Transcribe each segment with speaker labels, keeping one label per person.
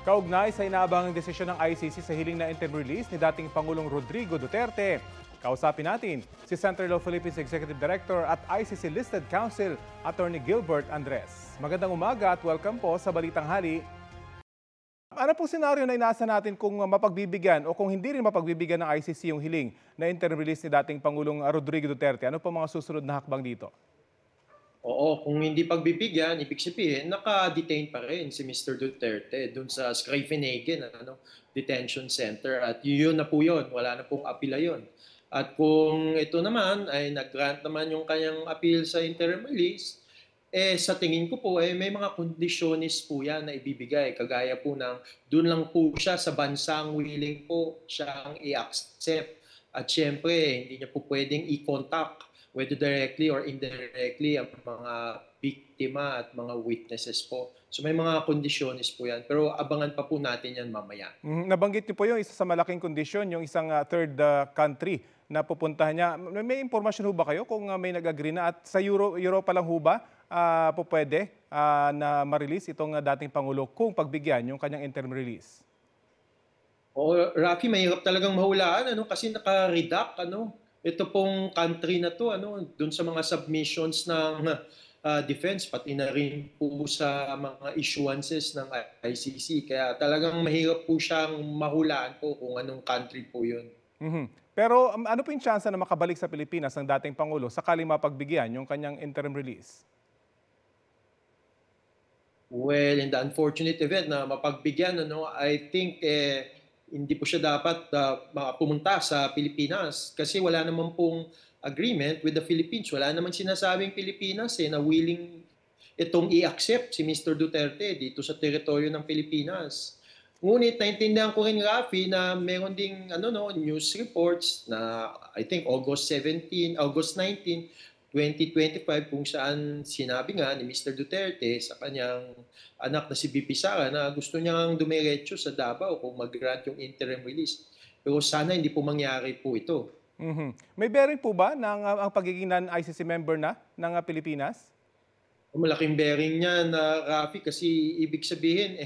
Speaker 1: Kaugnay sa inaabangang desisyon ng ICC sa hiling na interim release ni dating Pangulong Rodrigo Duterte. Kausapin natin si Center Law Philippines Executive Director at ICC Listed Counsel, Attorney Gilbert Andres. Magandang umaga at welcome po sa Balitang Hali. Ano pong senaryo na inaasa natin kung mapagbibigyan o kung hindi rin mapagbibigyan ng ICC yung hiling na interim release ni dating Pangulong Rodrigo Duterte? Ano po mga susunod na hakbang dito?
Speaker 2: Oo, kung hindi pagbibigyan, ibig sabihin, naka-detain pa rin si Mr. Duterte dun sa Schrijvenhagen Detention Center. At yun na po yun, wala na pong apila yun. At kung ito naman ay nag-grant naman yung kanyang appeal sa interim release, sa tingin ko po, may mga kondisyonis po yan na ibibigay. Kagaya po ng, dun lang po siya sa bansang willing po siyang i-accept. At syempre, hindi niya po pwedeng i-contact whether directly or indirectly ang mga biktima at mga witnesses po. So may mga kondisyonis po yan. Pero abangan pa po natin yan mamaya.
Speaker 1: Nabanggit niyo po yung isa sa malaking kondisyon, yung isang third country na pupuntahan niya. May impormasyon ho ba kayo kung may nag-agree na? At sa Europa lang ho ba po pwede na ma-release itong dating Pangulo kung pagbigyan yung kanyang interim release?
Speaker 2: Rafi, mahirap talagang mahulaan kasi naka-redact ito pong country na to doon sa mga submissions ng defense pati na rin po sa mga issuances ng ICC. Kaya talagang mahirap po siyang mahulaan po kung anong country po 'yun.
Speaker 1: Pero ano po yung chance na makabalik sa Pilipinas ng dating Pangulo sakaling mapagbigyan yung kanyang interim release?
Speaker 2: Well, in the unfortunate event na mapagbigyan, I think hindi po siya dapat pumunta sa Pilipinas kasi wala naman pong agreement with the Philippines. Wala naman sinasabing Pilipinas na willing itong i-accept si Mr. Duterte dito sa teritoryo ng Pilipinas. Ngunit naintindihan ko rin, Rafi, na meron ding news reports na I think August 19, 2025 kung saan sinabi nga ni Mr. Duterte sa kanyang anak na si BP Sara na gusto niyang dumiretso sa Davao kung mag-grant yung interim release. Pero sana hindi po mangyari po ito.
Speaker 1: May bearing po ba ang pagiging non-ICC member na ng Pilipinas?
Speaker 2: Malaking bearing niya na Rafi kasi ibig sabihin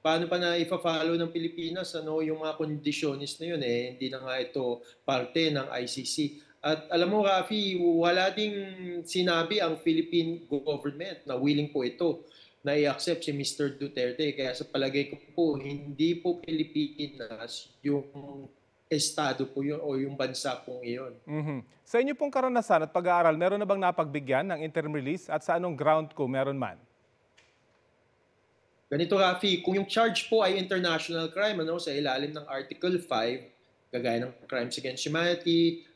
Speaker 2: paano pa na ifa-follow ng Pilipinas yung mga kondisyonis na yun hindi na nga ito parte ng ICC. At alam mo, Rafi, wala ding sinabi ang Philippine government na willing po ito na i-accept si Mr. Duterte. Kaya sa palagay ko po, hindi po Pilipinas yung estado po yun o yung bansa pong iyon.
Speaker 1: Sa inyo pong karanasan at pag-aaral, meron na bang napagbigyan ng interim release at sa anong ground ko meron man?
Speaker 2: Ganito, Rafi, kung yung charge po ay international crime sa ilalim ng Article 5, kagaya ng crimes against humanity,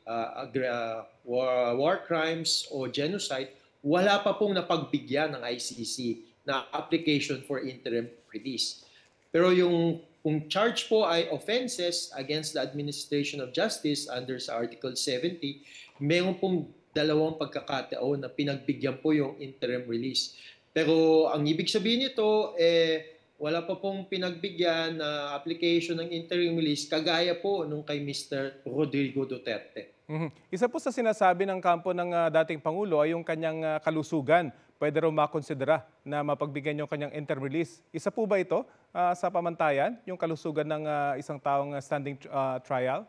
Speaker 2: war crimes o genocide, wala pa pong napagbigyan ng ICC na application for interim release. Pero kung charge po ay offenses against the administration of justice under sa Article 70, mayroon pong dalawang pagkakataon na pinagbigyan po yung interim release. Pero ang ibig sabihin nito, wala pa pong pinagbigyan na application ng interim release kagaya po nung kay Mr. Rodrigo Duterte.
Speaker 1: Isa po sa sinasabi ng kampo ng dating Pangulo ay yung kanyang kalusugan. Pwede raw makonsidera na mapagbigyan yung kanyang interim release. Isa po ba ito sa pamantayan, yung kalusugan ng isang taong standing trial?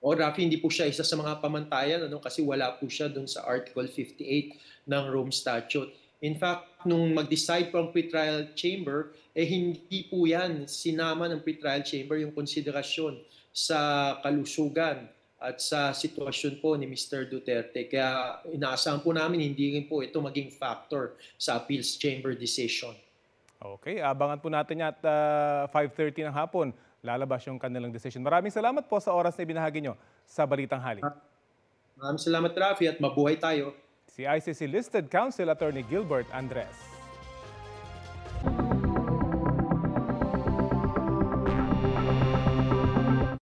Speaker 2: Rafi, hindi po siya isa sa mga pamantayan kasi wala po siya dun sa Article 58 ng Rome Statute. In fact, nung mag-decide po ang pretrial chamber, hindi po yan sinama ng pretrial chamber yung konsiderasyon sa kalusugan at sa sitwasyon po ni Mr. Duterte. Kaya inaasahan po namin hindi rin po ito maging factor sa appeals chamber decision.
Speaker 1: Okay, abangan po natin at 5:30 ng hapon lalabas yung kanilang decision. Maraming salamat po sa oras na ibinahagi nyo sa Balitang Hali.
Speaker 2: Maraming salamat, Rafi, at mabuhay tayo.
Speaker 1: Si ICC Listed Counsel Attorney Gilbert Andres.